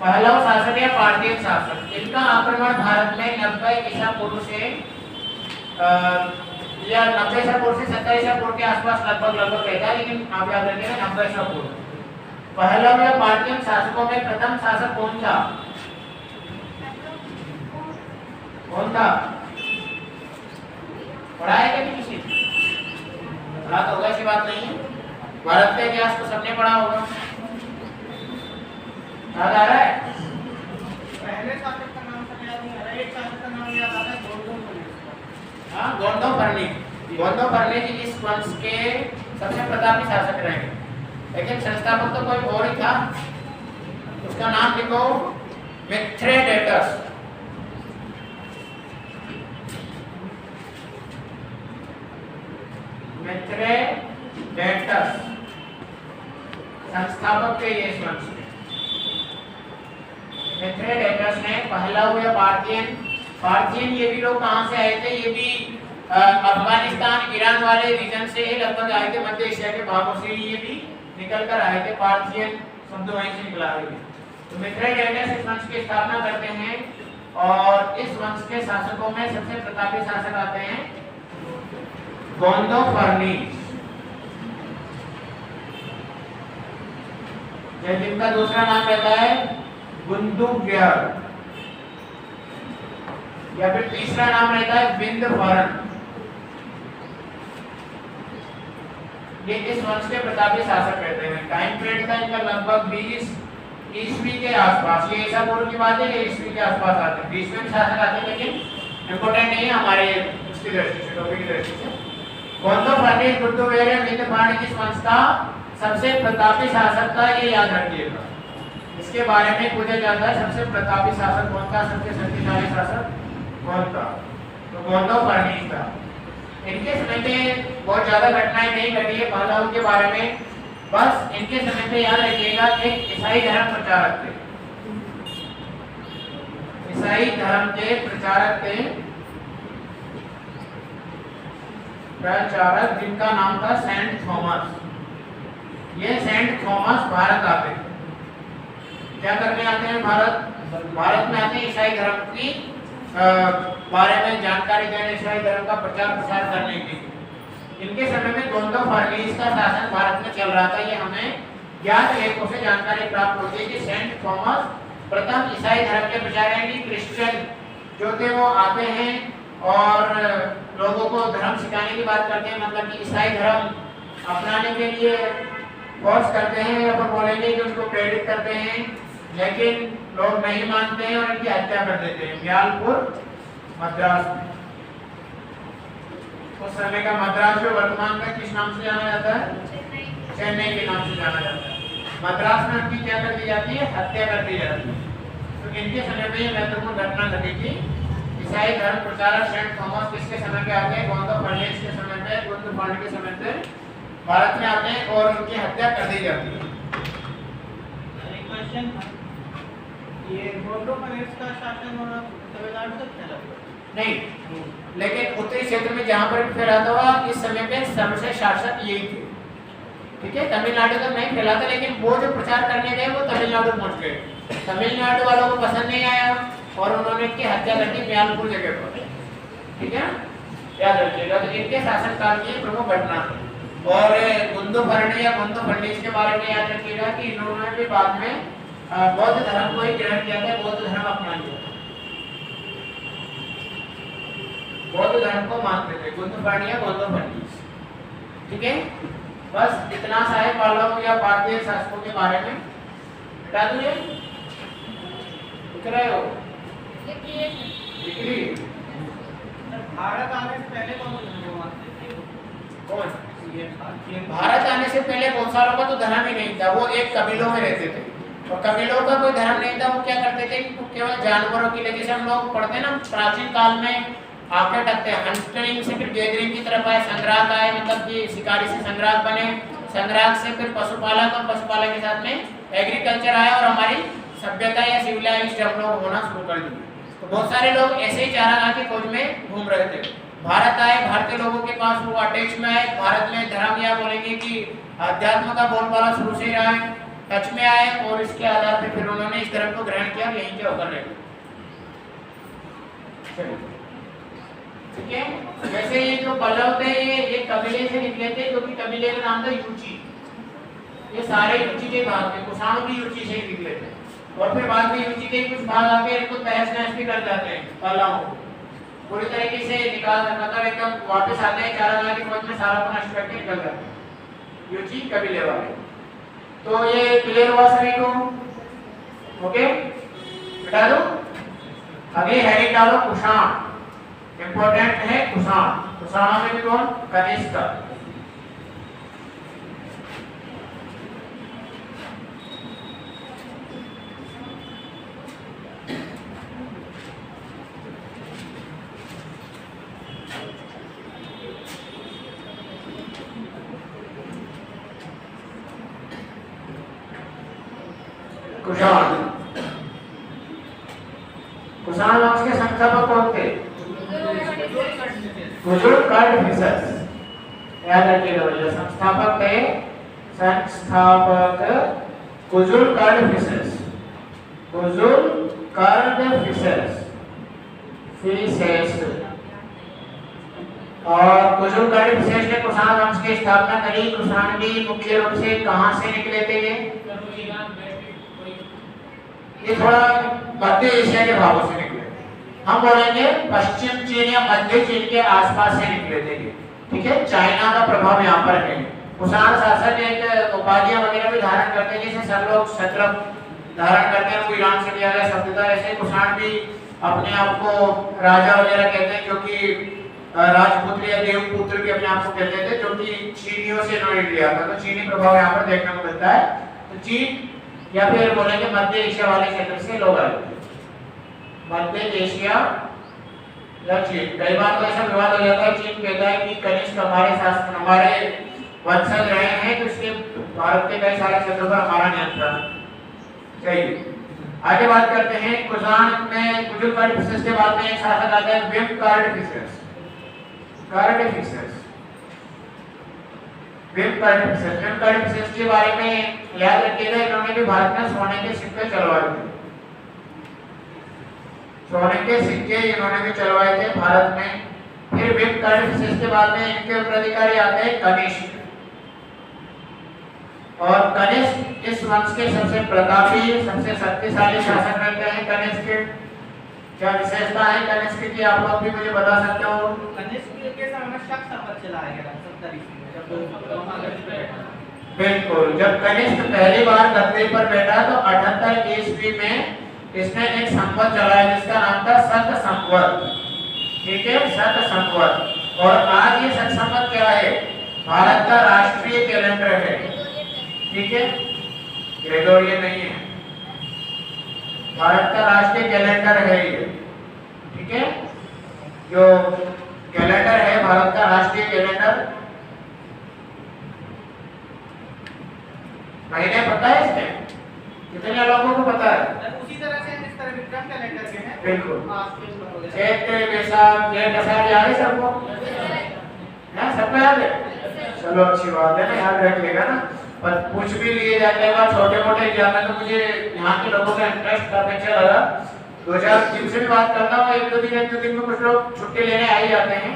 पहलव शासक या पार्थियन शासक, इनका आक्रमण भारत में 90 ईसा पूर्व से या 90 ईसा पूर्व से 70 ईसा पूर्व के आसपास लगभग रहता है, लेकिन आप याद रखिएगा 90 ईसा पूर्व। पहलव या पार्थियन शासकों में प्रथम शासक कौन था? कौन था? पढ़ा है क्या किसी? पढ़ा तो होगा, ऐसी बात नहीं है। भारत का इतिहास तो सबने पढ़ा होगा, याद आ रहा है? पहले शासक का नाम सब याद नहीं आ रहा, एक शासक का नाम याद आ रहा है, गोंडो फर्नेस। हाँ, गोंडो फर्नेस। गोंडो फर्नेस इस वंश के सबसे प्रतापी शासक रहे, लेकिन संस्थापक तो कोई और ही था। उसका नाम लिखो, मिथ्रेडेटस। मिथ्रेडेटस संस्थापक थे ये इस वंश के। मिथ्रेडेटस ने पहलव या पार्थियन ये भी लोग कहाँ से आए थे? ये भी अफगानिस्तान ईरान वाले रीजन से ही लगभग आए थे, मध्य एशिया के भागों से ये भी निकल कर आए थे। पार्थियन शब्द वहीं से निकला है। तो मिथ्रेडेटस इस वंश की स्थापना करते हैं और इस वंश के शासकों में सबसे प्रतापी शासक आते हैं गोंडो फर्नेस, जिनका दूसरा नाम रहता है बुंदुग्याल, या फिर तीसरा नाम रहता है बिंदफरन। ये इस वंश के प्रतापी शासक रहते हैं। टाइम पीरियड था इनका लगभग 20 ईस्वी के आसपास। ये ईसा पूर्व की बात है, ये ईस्वी के आसपास आते हैं। 20वें में शासक आते हैं, लेकिन इंपॉर्टेंट नहीं है हमारे उसकी दृष्टि से, टॉपिक की दृष्टि से। गोंडो फर्नेस बुंदुग्याल बिंदफरन इस वंश का सबसे प्रतापी शासक था, ये याद रखिएगा। इसके बारे में पूछा जाता है सबसे प्रतापी शासक कौन था, सबसे शक्तिशाली शासक कौन था? तो गोंडो फर्नेस था। इनके समय में बहुत ज्यादा घटनाएं नहीं घटी है पहलव के बारे में, बस इनके समय में याद रखिएगा एक ईसाई धर्म प्रचारक थे। ईसाई धर्म के प्रचारक थे, जिनका नाम था सेंट थॉमस। ये सेंट थॉमस भारत आते हैं। क्या करने आते हैं? भारत में आते हैं ईसाई धर्म की बारे में जानकारी देने, ईसाई धर्म का प्रचार प्रसार करने की। इनके समय में गोंडो फर्नेस का शासन भारत में चल रहा था। ये हमें ज्ञात लेखों से जानकारी प्राप्त होती है कि सेंट थॉमस प्रथम ईसाई धर्म के प्रचारक, क्रिश्चियन जो थे वो आते हैं और लोगों को धर्म सिखाने की बात करते हैं, मतलब कि ईसाई धर्म अपनाने के लिए फोर्स करते हैं या फिर बोलेंगे कि उसको प्रेरित करते हैं, लेकिन लोग नहीं मानते हैं और इनकी हत्या कर देते हैं। म्यालपुर मद्रास में, उस समय का मद्रास जो वर्तमान में किस नाम से जाना जाता है? चेन्नई के नाम से जाना जाता है। मद्रास में उनकी क्या कर दी जाती है? हत्या कर दी जाती है। तो इनके समय में यह महत्वपूर्ण घटना घटी थी। ईसाई धर्म प्रचारक सेंट थॉमस किसके समय पे आते हैं? गोंडो फर्नेस के समय पे, बुंदू फर्नेस के समय पे भारत में आते हैं और उनकी हत्या कर दी जाती है। एक क्वेश्चन था, ये गोंडो फर्नेस का शासन तमिलनाडु तक फैला नहीं, लेकिन उत्तरी क्षेत्र में जहाँ पर भी फैला था इस समय पे सबसे शासक यही थे। ठीक है, तमिलनाडु तक नहीं फैला था, लेकिन वो जो प्रचार करने गए वो तमिलनाडु पहुंच गए। तमिलनाडु वालों को पसंद नहीं आया और उन्होंने इनकी हत्या कर दी म्यालपुर जगह पर। ठीक है, याद रखिएगा। तो इनके शासन काल की प्रमुख घटना है। और गोंडो फर्नेस या गोंडो फर्नेस के बारे में याद रखिएगा कि इन्होंने भी बाद में बौद्ध धर्म को ही ग्रहण किया था, बौद्ध धर्म अपना लिया, बौद्ध धर्म को मानते थे गोंडो फर्नेस या गोंडो फर्नेस। ठीक है, बस इतना सा है पहलव या पार्थियन शासकों के बारे में। बता दूं, ये लिख रहे हो? लिख ली। भारत आने से पहले कौन थे? कौन? भारत आने से पहले बहुत सालों का तो धर्म ही नहीं था, वो एक कबीलों में रहते थे और कबीलों का कोई धर्म नहीं था। वो क्या करते थे कि केवल जानवरों की, जैसे हम लोग पढ़ते हैं ना प्राचीन काल में आके टकते हैं, हंटिंग से फिर गैदरिंग की तरफ आए, संग्राहक आए, मतलब कि शिकारी से संग्राहक बने, संग्राहक से फिर पशुपालक और पशुपालक के साथ में एग्रीकल्चर आया और हमारी सभ्यता या सिविलाइज्ड हम लोग होना शुरू कर दिए। तो बहुत सारे लोग ऐसे ही चारागाह की खोज में घूम रहे थे। भारत आए, भारतीय लोगों के पास वो अटैच में आए। भारत में धर्म या बोलेंगे कि अध्यात्म का बोलबाला शुरू से रहा है। टच में आए और इसके आधार पे फिर उन्होंने इस धर्म को ग्रहण किया, यहीं के होकर रहे। ठीक है, वैसे ये जो पल्लव थे ये कबीले से निकले थे, क्योंकि कबीले का नाम था यूची। ये सारे यूची के भाग थे, कुषाण भी यूची से ही निकले थे। और फिर बाद में यूची के कुछ भाग आके इनको तहस नहस भी कर जाते हैं, पल्लवों को पूरी तरीके से निकाल, मतलब एकदम वापस आते हैं 4000 की फौज में, सारा अपना नष्ट करके निकल जाते हैं यूची कबीले वाले। तो ये क्लियर हुआ सभी को? ओके, बता दो। अभी हेडिंग डालो कुषाण, इंपॉर्टेंट है कुषाण। कुषाणों में भी कौन? कनिष्क। कुषाण, कुषाण वंश के संस्थापक कौन थे? कुजुल कर्डफिसस। याद रखिएगा भैया, संस्थापक थे, संस्थापक कुजुल कर्डफिसस। कुजुल कर्डफिसस फिसेस। और कुजुल कर्डफिसस ने कुषाण वंश की स्थापना करी। कुषाण भी मुख्य रूप से कहां से निकले थे? ये थोड़ा मध्य एशिया के भागों से निकले, हम बोलेंगे पश्चिम चीन या मध्य चीन के आसपास से निकले थे। ठीक है, चाइना का प्रभाव यहाँ पर है। कुषाण शासक एक उपाधियां वगैरह भी धारण करते हैं, जैसे सब लोग क्षत्रप धारण करते हैं, वो ईरान से लिया गया शब्द था। ऐसे कुषाण भी अपने आप को राजा वगैरह कहते हैं, क्योंकि राजपुत्र या देवपुत्र भी अपने आप को कहते थे, जो कि चीनियों से इन्होंने लिया था। तो चीनी प्रभाव यहाँ पर देखने को मिलता है। तो चीन या फिर बोलेंगे मध्य एशिया वाले क्षेत्र से लोग आए थे, मध्य एशिया या चीन। कई बार तो ऐसा विवाद हो जाता है, चीन कहता है कि कनिष्क हमारे शासन, हमारे वंशज रहे हैं, तो इसलिए भारत के कई सारे क्षेत्रों पर हमारा नियंत्रण। चलिए आगे बात करते हैं। कुषाण में कुजुल कर्डफिसस के बाद में एक शासक आता है विम कर्डफिसस। विम कर्डफिसस के बारे में याद रखिएगा, इन्होंने भी भारत में सोने के सिक्के चलवाए थे। सोने के सिक्के इन्होंने भी चलवाए थे भारत में। फिर विम कर्डफिसस के बाद में इनके उत्तराधिकारी आते हैं कनिष्क। और कनिष्क इस वंश के सबसे प्रतापी, सबसे शक्तिशाली शासक रहते हैं। कनिष्क क्या विशेषता है कनिष्क की, आप लोग भी मुझे बता सकते हो? कनिष्क के समय में शक संवत चलाया गया 70 ईस्वी में, जब बिल्कुल, जब कनिष्क पहली बार गद्दी पर बैठा तो 78 ईस्वी में इसने एक संवत चलाया जिसका नाम था शक संवत। ठीक है, शक संवत। और आज ये शक संवत क्या है? भारत का राष्ट्रीय कैलेंडर है। ठीक है, ग्रेगोरियन नहीं है, भारत का राष्ट्रीय कैलेंडर है ये। ठीक है, जो कैलेंडर है भारत का राष्ट्रीय कैलेंडर, महीने पता है इसमें? कितने लोगों को पता है? उसी तरह से जिस तरह विक्रम कैलेंडर के हैं। बिल्कुल, चैत्र वैशाख जेठ अषाढ़ याद है सबको? ना सबको याद है? चलो अच्छी बात है ना, याद रख लेगा ना। पर पूछ भी लिए जाते हैं छोटे मोटे एग्जाम में, तो मुझे यहाँ के लोगों का इंटरेस्ट काफी अच्छा लगा। 2000 जिनसे भी बात करता हूँ, एक दो दिन में कुछ लोग छुट्टी लेने आ ही जाते हैं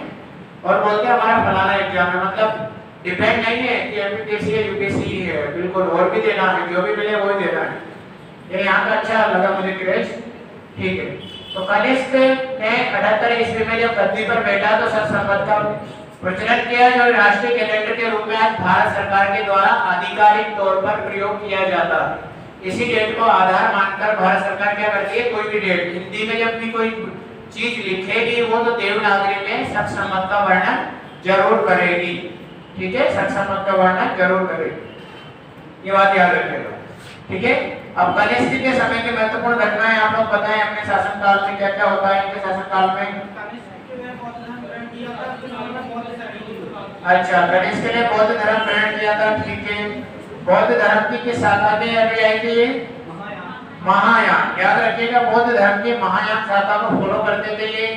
और बोलते हैं हमारा फलाना एग्जाम है। मतलब डिपेंड नहीं है कि एमपीएससी या यूपीएससी है, बिल्कुल और भी देना है, जो भी मिले वो ही देना है। ये यहाँ का अच्छा लगा मुझे क्रेज। ठीक है, तो कनिष्क ने 78 ईस्वी में जब गद्दी पर बैठा तो शक संवत का प्रचलन किया, जो राष्ट्रीय कैलेंडर के रूप में आज भारत सरकार के द्वारा आधिकारिक तौर पर प्रयोग किया जाता है। इसी डेट को आधार मानकर भारत सरकार क्या करती है, कोई भी डेट हिंदी में जब भी कोई चीज लिखेगी वो तो देवनागरी में शक संवत का वर्णन जरूर करेगी। ठीक है, शक संवत का वर्णन जरूर करेगी, ये बात याद रखिएगा। ठीक है, अब कनिष्क के समय के महत्वपूर्ण घटनाएं आप लोग बताएं, अपने शासनकाल में क्या क्या होता है इनके शासनकाल में? अच्छा, कनिष्क ने बौद्ध धर्म ग्रहण किया था। ठीक है, बौद्ध धर्म की किस शाखा में अभी आई थी? महायान। याद रखिएगा, बौद्ध धर्म की महायान शाखा को फॉलो करते थे ये।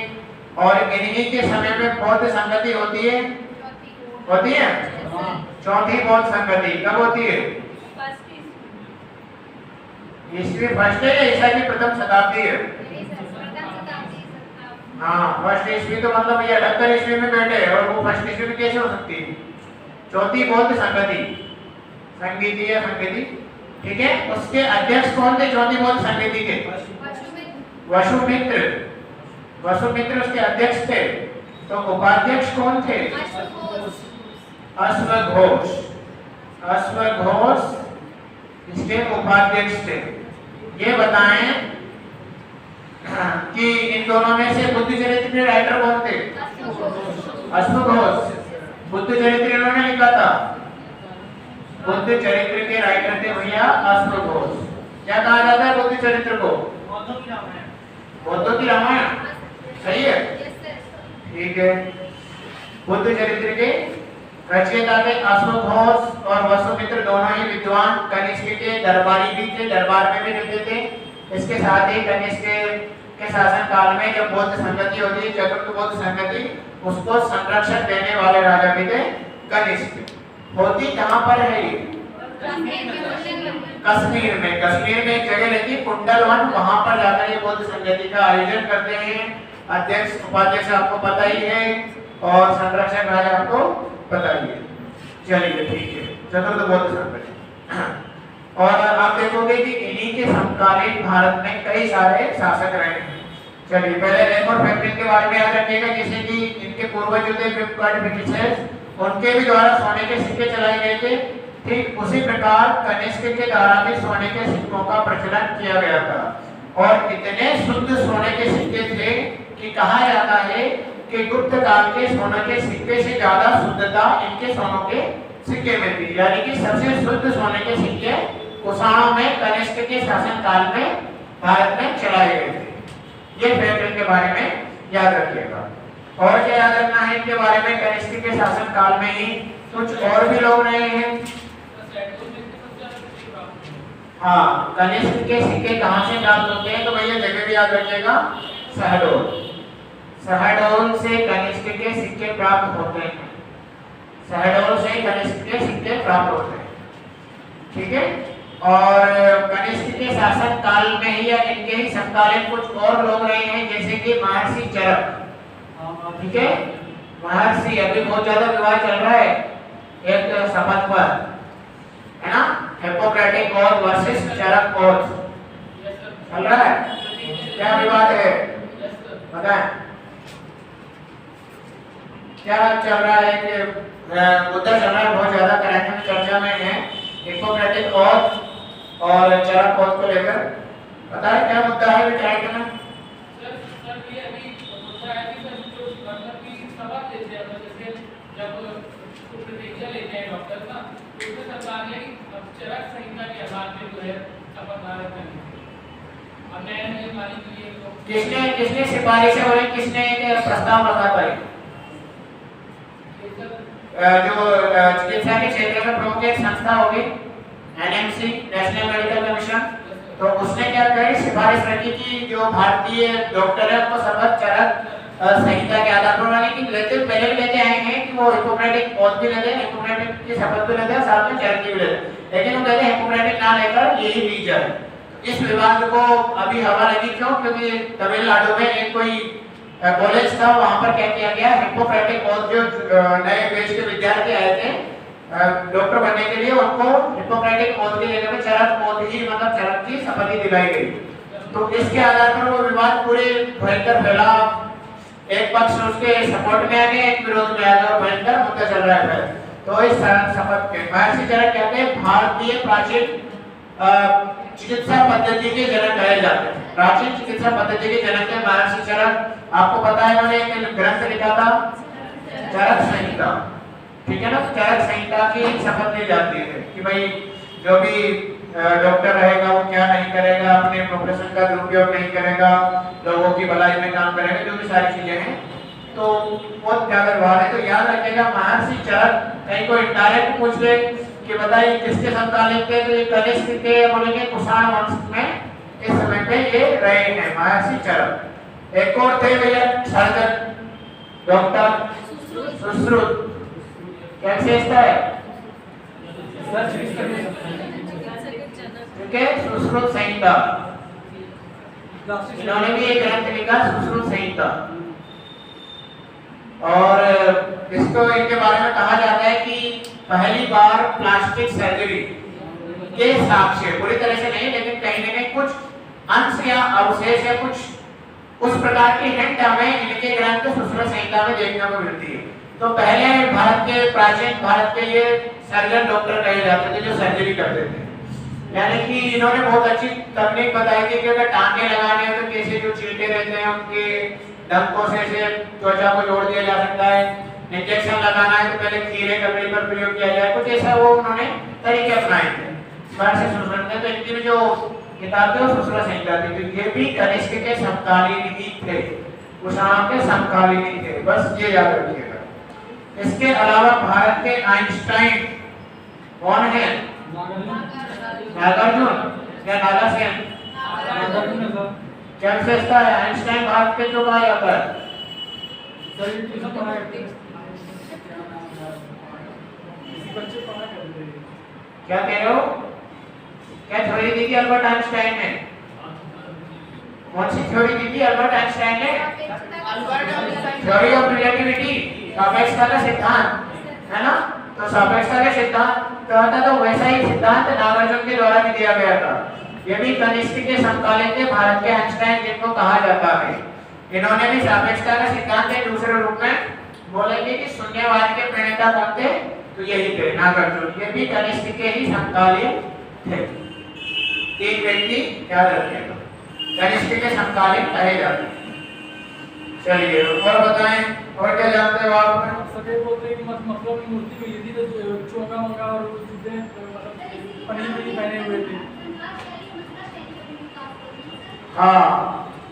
और इन्हीं के समय में बौद्ध संगति होती है, चौथी बौद्ध संगति कब होती है? ईस्वी फर्स्ट है या ईसा की प्रथम शताब्दी है? हाँ फर्स्ट ईस्वी तो मतलब ये 78 ईस्वी में बैठे और वो फर्स्ट ईस्वी में कैसे हो सकती है? चौथी बौद्ध संगति, संगीति या संगति, ठीक है। उसके अध्यक्ष कौन थे चौथी बौद्ध संगति के? वसुमित्र, वसुमित्र उसके अध्यक्ष थे। तो उपाध्यक्ष कौन थे? अश्वघोष, अश्वघोष इसके उपाध्यक्ष थे। ये बताएं कि इन दोनों में से बुद्ध चरित्र के राइटर कौन थे? अश्वघोष। बुद्ध चरित्र इन्होंने लिखा था। बुद्ध चरित्र के राइटर थे भैया अश्वघोष। क्या कहा जाता है बुद्ध चरित्र को? बौद्धों की रामायण, सही है, ठीक है। बुद्ध चरित्र के रचयिता थे अश्वघोष और वसुमित्र, दोनों ही विद्वान कनिष्क के दरबारी भी थे, दरबार में भी रहते थे। इसके साथ ही कनिष्क के शासन काल में जब बौद्ध संगति होती है, चतुर्थ बौद्ध संगति, उसको संरक्षण देने वाले राजा भी थे कनिष्क। होती कहाँ पर है ये? कश्मीर में। कश्मीर में एक जगह रहती है कुंडलवन, वहां पर जाकर ये बौद्ध संगति का आयोजन करते हैं। अध्यक्ष उपाध्यक्ष आपको पता ही है और संरक्षक राजा आपको पता ही है। चलिए ठीक है, चतुर्थ बौद्ध संगति। और आप देखोगे कि इन्हीं के समकालीन भारत में कई सारे शासक रहे हैं। चलिए पहले रैंक और फैक्टरिंग के बारे में याद रखिएगा, जैसे कि इनके पूर्वज जो थे ब्रिटिशर्स, उनके भी द्वारा सोने के सिक्के चलाए गए थे। ठीक उसी प्रकार कनिष्क के द्वारा भी सोने के सिक्कों का प्रचलन किया गया था और इतने शुद्ध सोने के सिक्के थे कि कहा जाता है कि गुप्त काल के सोने के सिक्के से ज्यादा शुद्धता इनके सोनों के सिक्के में थी। यानी कि सबसे शुद्ध सोने के सिक्के कुषाणों में कनिष्क के शासन काल में भारत में चलाए गए थे। ये फैक्ट के बारे में याद रखिएगा। और क्या याद रखना है इनके बारे में? कनिष्क के शासन काल में ही कुछ और भी लोग रहे हैं। हाँ, कनिष्क के सिक्के कहाँ से प्राप्त होते हैं? तो भैया जगह भी याद रखिएगा, शहडोल। शहडोल से कनिष्क के सिक्के प्राप्त होते हैं। शहडोल से कनिष्क के सिक्के प्राप्त होते हैं, ठीक है। और कनिष्क के शासन काल में ही या इनके ही समकालीन कुछ और लोग रहे हैं, जैसे कि महर्षि चरक, ठीक है। महर्षि, अभी बहुत ज्यादा विवाद चल रहा है एक शपथ पर, है ना, हिप्पोक्रेटिक ओथ वर्सेस चरक ओथ चल रहा है। क्या विवाद है बताएं? क्या चल रहा है कि मुद्दा चल रहा है बहुत ज्यादा करंट में चर्चा में है, हिप्पोक्रेटिक ओथ और चरक ओथ को लेकर। पता है क्या मुद्दा है करंट में? किसने किसने सिफारिश और किसने प्रस्ताव रखा था? जो चिकित्सा के क्षेत्र में प्रमुख एक संस्था होगी एनएमसी, नेशनल मेडिकल कमीशन, तो उसने क्या करी, सिफारिश रखी कि जो भारतीय डॉक्टर है उसको शपथ चरक संहिता के आधार पर वाले की लेते, पहले भी लेते आए हैं कि वो हिप्पोक्रेटिक ओथ भी लेते, हिप्पोक्रेटिक की शपथ भी लेते, साथ में चरक भी लेते, लेकिन वो कहते हैं हिप्पोक्रेटिक ना लेकर यही ली जाए। इस विवाद को अभी हवा लगी क्यों? क्योंकि तमिलनाडु में एक कोई कॉलेज था, वहां पर क्या किया गया, हिप्पोक्रेटिक ओथ जो नए बैच के विद्यार्थी आए थे डॉक्टर बनने के लिए, उनको हिप्पोक्रेटिक ओथ की जगह पे चरक ओथ ही मतलब चरक की शपथ दिलाई गई। तो इसके आधार पर वो विवाद पूरे भयंकर फैला। एक पक्ष उसके सपोर्ट में आ गया, एक विरोध में आ गया और भयंकर मुद्दा चल रहा है। तो इस शपथ के महर्षि चरक कहते हैं भारतीय प्राचीन चिकित्सा पद्धति के जनक कहे जाते हैं। प्राचीन चिकित्सा पद्धति के जनक है महर्षि चरक। आपको पता है उन्होंने एक ग्रंथ लिखा था चरक संहिता, ठीक है ना। चरक संहिता की शपथ ली जाती है कि भाई जो भी डॉक्टर रहेगा वो क्या नहीं करेगा, अपने प्रोफेशन का दुरुपयोग नहीं करेगा, लोगों की भलाई में काम करेगा, जो भी सारी चीजें हैं। तो बहुत ज्यादा विवाद है, तो याद रखिएगा महर्षि चरक। कहीं कोई डायरेक्ट पूछ ले कि बताइए किसके समकालीन के, तो ये कनिष्क के बोलेंगे कुषाण वंश में इस समय पे ये रहे हैं महर्षि चरक। एक और थे भैया सर्जन डॉक्टर सुश्रुत। क्या विशेषता है? इनके सुश्रुत संहिता, इन्होंने भी एक ग्रंथ लिखा सुश्रुत संहिता। और इसको इनके बारे में कहा जाता है कि पहली बार प्लास्टिक सर्जरी के साक्ष्य, पूरी तरह से नहीं लेकिन कहीं न कहीं कुछ अंश या अवशेष या कुछ उस प्रकार की हिंट हमें इनके ग्रंथ सुश्रुत संहिता में देखने को मिलती है। तो पहले भारत के प्राचीन भारत के ये सर्जन डॉक्टर कहे जाते थे जो सर्जरी करते थे, यानी कि इन्होंने बहुत अच्छी तकनीक बताई थी कि अगर टांके लगाने हैं तो कैसे जो चींटे रहते हैं उनके डंकों से त्वचा को जोड़ दिया जा सकता है, इंजेक्शन लगाना है तो पहले खीरे ककड़ी पर प्रयोग किया जाए, कुछ ऐसा वो उन्होंने तरीके अपनाए थे। से सुश्रुत में तो इनकी भी जो किताब थी वो सुश्रुत संहिता थी, तो ये भी कनिष्क के समकालीन ही थे, कुशाण के समकालीन ही थे, बस ये याद रखिएगा। इसके अलावा भारत के आइंस्टाइन कौन है? नागार्जुन या नागासेन? क्या विशेषता है आइंस्टाइन भारत के जो कहा जाता है? क्या कह रहे हो? क्या थ्योरी दी थी अल्बर्ट आइंस्टाइन ने? कौन सी थ्योरी दी थी अल्बर्ट आइंस्टाइन ने? थ्योरी ऑफ रिलेटिविटी, सापेक्षता का सिद्धांत, है ना? तो सापेक्षता का सिद्धांत कहता तो वैसा ही सिद्धांत नागार्जुन के द्वारा भी दिया गया था। ये भी कनिष्क के समकालीन थे, भारत के आइंस्टाइन जिनको कहा जाता है। इन्होंने भी सापेक्षता का सिद्धांत के दूसरे रूप में बोलेंगे कि शून्यवाद के प्रणेता कौन थे? तो यही थे नागार्जुन, ये भी कनिष्क के ही समकालीन थे। तीन व्यक्ति याद रखिएगा, कनिष्क के समकालीन कहे जाते हैं। चलिए और बताएं, और क्या जानते हो आप? सफेद बोलते हैं कि मतलब मूर्ति मिली थी तो चोंगा मंगा और जूते मतलब पनीर भी पहने हुए थे। हाँ,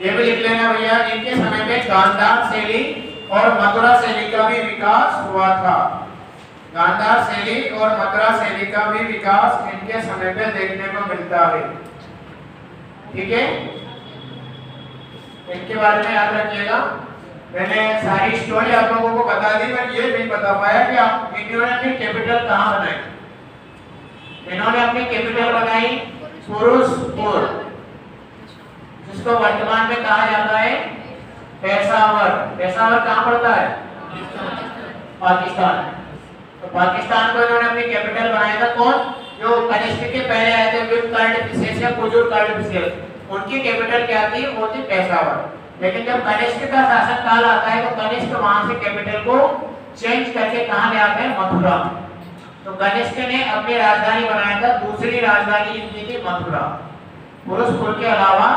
ये भी लिख लेना भैया। इनके समय में गांधार शैली और मथुरा शैली का भी विकास हुआ था। गांधार शैली और मथुरा शैली का भी विकास इनके समय में देखने को मिलता है। ठीक है, इनके बारे में याद रखिएगा। मैंने सारी स्टोरी आप लोगों को बता दी, पर ये नहीं बता पाया कि आप इन्होंने अपनी कैपिटल कहाँ बनाई। इन्होंने अपनी कैपिटल बनाई फिरोजपुर, जिसको वर्तमान में कहा जाता है पेशावर। पेशावर कहाँ पड़ता है? पाकिस्तान। तो पाकिस्तान को इन्होंने अपनी कैपिटल बनाया था। कौन? जो कनिष्क के पहले आए थे विप्लकार्ड या कुजुरकार्ड, उनकी कैपिटल क्या थी? वो थी पेशावर। लेकिन जब कनिष्क का शासन काल आता है तो कनिष्क वहां से कैपिटल को चेंज करके कहां ले आते हैं? मथुरा। तो कनिष्क ने अपनी राजधानी बनाया था, दूसरी राजधानी इनकी थी मथुरा। फिरोजपुर के अलावा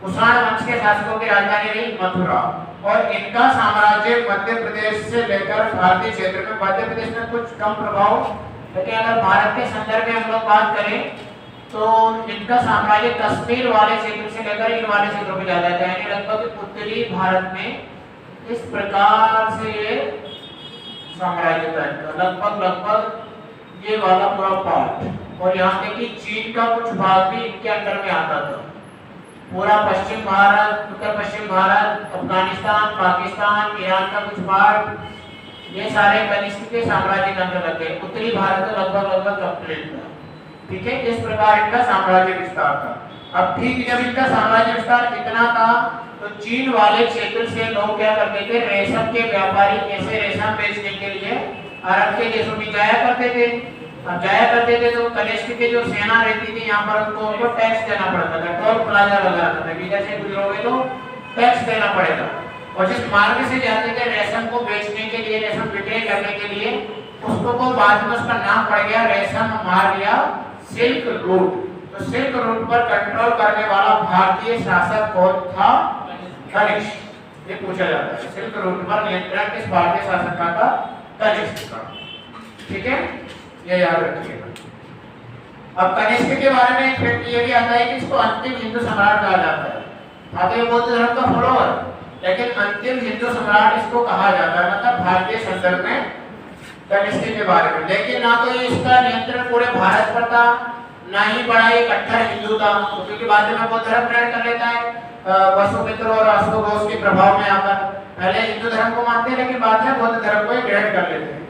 कुषाण वंश के शासकों की राजधानी रही मथुरा। और इनका साम्राज्य मध्य प्रदेश से लेकर भारतीय क्षेत्र में, मध्य प्रदेश में कुछ कम प्रभाव, लेकिन अगर भारत के संदर्भ में हम लोग बात करें तो इनका साम्राज्य कश्मीर वाले क्षेत्र से लेकर इन वाले क्षेत्रों में ज्यादा था, यानी लगभग उत्तरी भारत में इस प्रकार से ये साम्राज्य था। लगभग ये वाला पूरा पार्ट, और यहाँ तक कि चीन का कुछ भाग भी इनके अंदर में आता था। पूरा पश्चिम भारत, उत्तर पश्चिम भारत, अफगानिस्तान, पाकिस्तान, ईरान का कुछ भाग, ये सारे कनिष्क के साम्राज्य के अंतर्गत थे। उत्तरी भारत तो लगभग कंप्लीट था। ठीक है, इस प्रकार इनका साम्राज्य विस्तार था। अब ठीक जब इनका साम्राज्य विस्तार इतना था तो चीन वाले क्षेत्र से लोग क्या करते थे? रेशम के व्यापारी ऐसे रेशम बेचने के लिए अरब के देशों में जाया करते थे। अब जाया करते थे तो कनिष्क की जो सेना रहती थी यहाँ पर उनको टैक्स देना पड़ता था, टोल प्लाजा लगा रहता था कि जैसे गुजरोगे तो टैक्स देना पड़ेगा। और जिस मार्ग से जाते थे रेशम को बेचने के लिए, रेशम विक्रय करने के लिए, उसको को बाद में उसका नाम पड़ गया रेशम मार्ग या सिल्क रूट। तो सिल्क रूट पर कंट्रोल करने वाला भारतीय शासक कौन था? कनिष्क। ये पूछा जाता है, सिल्क रूट पर नियंत्रण किस भारतीय शासक का था? कनिष्क का। ठीक है, ये याद रखिएगा। अब कनिष्क के बारे में एक फैक्ट ये भी आता है कि इसको अंतिम हिंदू सम्राट कहा जाता है। भारतीय बौद्ध धर्म का फॉलोअर, लेकिन अंतिम हिंदू सम्राट इसको कहा जाता है, मतलब भारतीय संदर्भ में कनिष्क के बारे में। लेकिन ना तो इसका नियंत्रण पूरे भारत पर था, ना ही बड़ा एक कट्टर हिंदू था, क्योंकि बाद में बौद्ध धर्म ग्रहण कर लेता है वसुमित्र और अशोक घोष के प्रभाव में आकर। पहले हिंदू धर्म को मानते हैं, लेकिन बाद में बौद्ध धर्म को ग्रहण कर लेते हैं।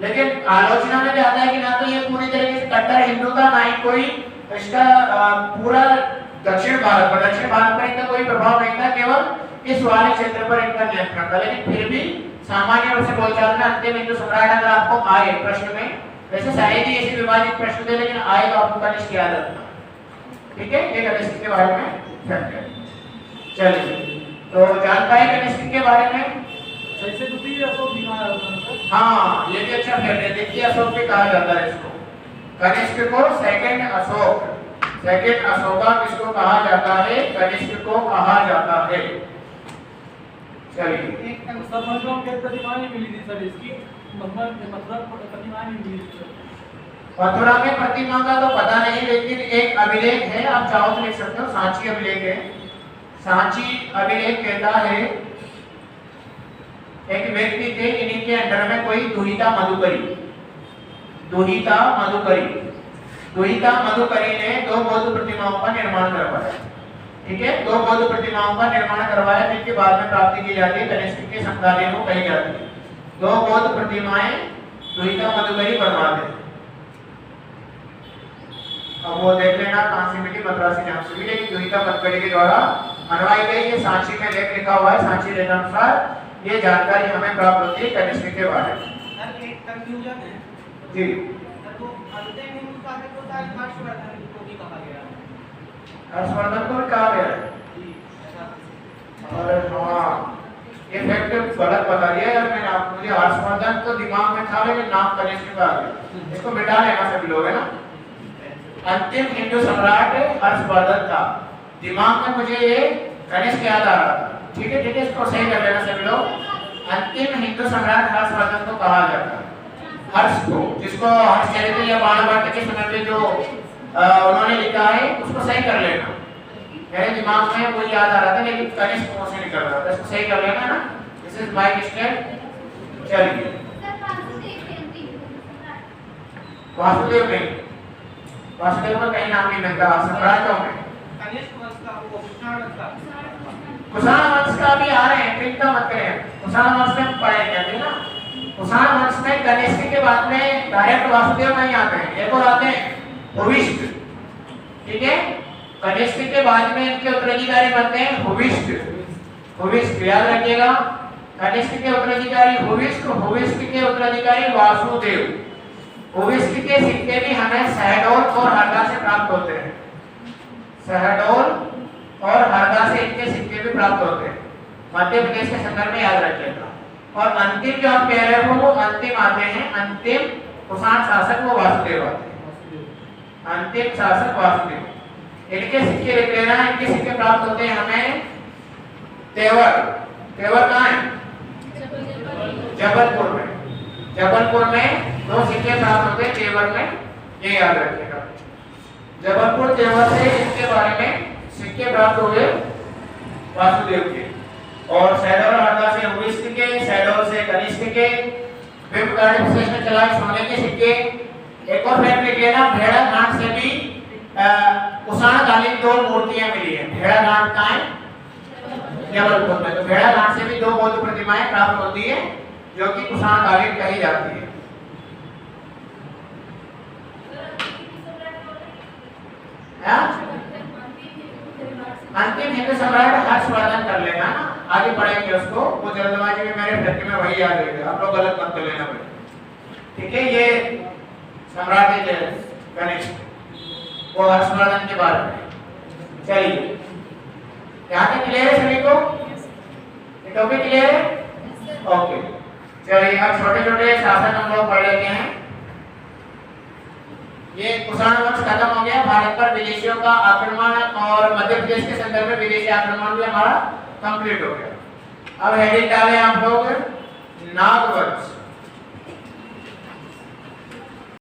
लेकिन आलोचना में भी आता है कि ना तो ये पूरी तरीके से कट्टर हिंदू था, ना ही कोई इसका पूरा दक्षिण भारत पर इनका कोई प्रभाव नहीं था, केवल इस वाले क्षेत्र पर इनका नियंत्रण था। लेकिन फिर भी सामान्य रूप से बोलचाल में अंतिम हिंदू सम्राट अगर आपको आए प्रश्न में, वैसे शायद ही ऐसे विभाजित प्रश्न थे, लेकिन आए तो आपको कनिष्क याद रखना, ठीक है। ये कनिष्क के बारे में चलिए, तो जानकारी कनिष्क के बारे में सही से द्वितीय अशोक दिखाया होता है। हाँ, ये भी अच्छा फैक्ट है। द्वितीय अशोक भी कहा जाता है इसको, कनिष्क को सेकंड अशोक, सेकंड अशोका किसको कहा जाता है? कनिष्क को कहा जाता है। चलिए, एक सब मतलब क्या प्रतिमा नहीं मिली थी सर इसकी, मतलब प्रतिमा नहीं मिली थी। मथुरा में प्रतिमा का तो पता नहीं, लेकिन एक अभिलेख है, आप चाहो तो लिख सकते हो, सांची अभिलेख है। सांची अभिलेख कहता है एक व्यक्ति थे, इन्हीं के अंडर में कोई दुहिता मधुकरी, दुहिता मधुकरी ने 2 बौद्ध प्रतिमाओं का निर्माण करवाया, ठीक है। 2 बौद्ध प्रतिमाओं का निर्माण करवाया, जिनके बाद में प्राप्ति की जाती है कनिष्क के समकालीन को कही जाती है। 2 बौद्ध प्रतिमाएं दुहिता मधुकरी बनवाते हैं। अब वो देख लेना कहां से मिली, मद्रासी नाम से मिली, लेकिन दुहिता मधुकरी के द्वारा बनवाई गई। ये सांची में लेख लिखा हुआ है, सांची लेख अनुसार ये जानकारी हमें प्राप्त होती है कनिष्क के बारे में। सर एक कंफ्यूजन है जी, तो अंतिम हिंदू शासक को शायद हर्षवर्धन को भी कहा गया है। हर्षवर्धन को भी कहा गया है। जी, ऐसा अरे हाँ, ये फैक्ट गलत बता दिया यार मैंने आपको। मुझे हर्षवर्धन तो दिमाग में था, लेकिन नाम कनिष्क का आ गया। इसको मिटा लेना सभी लोग, है ना। अंतिम हिंदू सम्राट हर्षवर्धन था, दिमाग में मुझे ये कनिष्क याद आ रहा था, ठीक है, इसको सही कर लेना सभी लोग। अंतिम हिंदू सम्राट हर्षवर्धन को कहा जाता है, हर्ष को, जिसको हर्षचरित्र या बाणभट्ट के समय पे जो उन्होंने लिखा है उसको सही कर लेना। मेरे दिमाग में वो याद आ रहा था, लेकिन कनिष्क मुंह से निकल रहा था, इसको सही कर लेना ना। This is my mistake. चलिए, वासुदेव नहीं, वासुदेव का कहीं नाम नहीं मिलता सम्राटों में। कनिष्क वंश का वो कुषाण वंश का, कुषाण वंश का भी आ रहे हैं, चिंता मत करें, कुषाण वंश में पढ़ेंगे अभी ना। कुषाण वंश में कनिष्क के बाद में डायरेक्ट वासुदेव नहीं आते हैं, एक और आते हैं भूविष्ठ, ठीक है। कनिष्क के बाद में इनके उत्तराधिकारी बनते हैं भूविष्ठ, भूविष्ठ याद रखिएगा। कनिष्क के उत्तराधिकारी भूविष्ठ, भूविष्ठ के उत्तराधिकारी वासुदेव। भूविष्ठ के सिक्के भी हमें शहडोल और हरदा से प्राप्त होते हैं, शहडोल और हरदा से इनके सिक्के भी प्राप्त होते हैं, मध्य प्रदेश के संदर्भ में याद रखिएगा। और अंतिम जो आप कह रहे हो वो अंतिम आते हैं, अंतिम कुषाण शासक वो वासुदेव आते हैं, अंतिम शासक वासुदेव। इनके सिक्के लिख लेना, इनके सिक्के प्राप्त होते हैं हमें तेवर, तेवर कहाँ है? जबलपुर में, जबलपुर में 2 सिक्के प्राप्त होते हैं तेवर में, ये याद रखिएगा। जबलपुर तेवर से इनके बारे में सिक्के प्राप्त हुए वासुदेव के। और शहडोल और हरदा से भूविष्ठ के, शहडोल से कनिष्क के, विप्लवाड़ी विशेष में चला सोने के सिक्के। एक और फैक्ट लिख लेना, भेड़ा घाट से भी कुषाण कालीन 2 मूर्तियां मिली है। भेड़ा घाट कहाँ है? जबलपुर में। तो भेड़ा घाट से भी 2 बौद्ध प्रतिमाएं प्राप्त होती है, जो कि कुषाण कालीन कही जाती है। अंतिम हिंदू सम्राट हर्षवर्धन कर लेना ना, आगे पढ़ेंगे उसको, वो जल्दबाजी में मेरे फैक्ट में वही याद रहेगा, आप लोग गलत मत कर लेना भाई, ठीक है। ये सम्राट है कनिष्क, वो हर्षवर्धन के बारे में। चलिए, यहाँ तक क्लियर है सभी को? ये टॉपिक क्लियर है? ओके, चलिए अब छोटे छोटे शासन हम लोग पढ़ लेते हैं। ये कुषाण वंश खत्म हो गया, भारत पर विदेशियों का आक्रमण और मध्य प्रदेश के संदर्भ में विदेशी आक्रमण भी हमारा कंप्लीट हो गया। अब हेडिंग डालें आप लोग नाग वंश।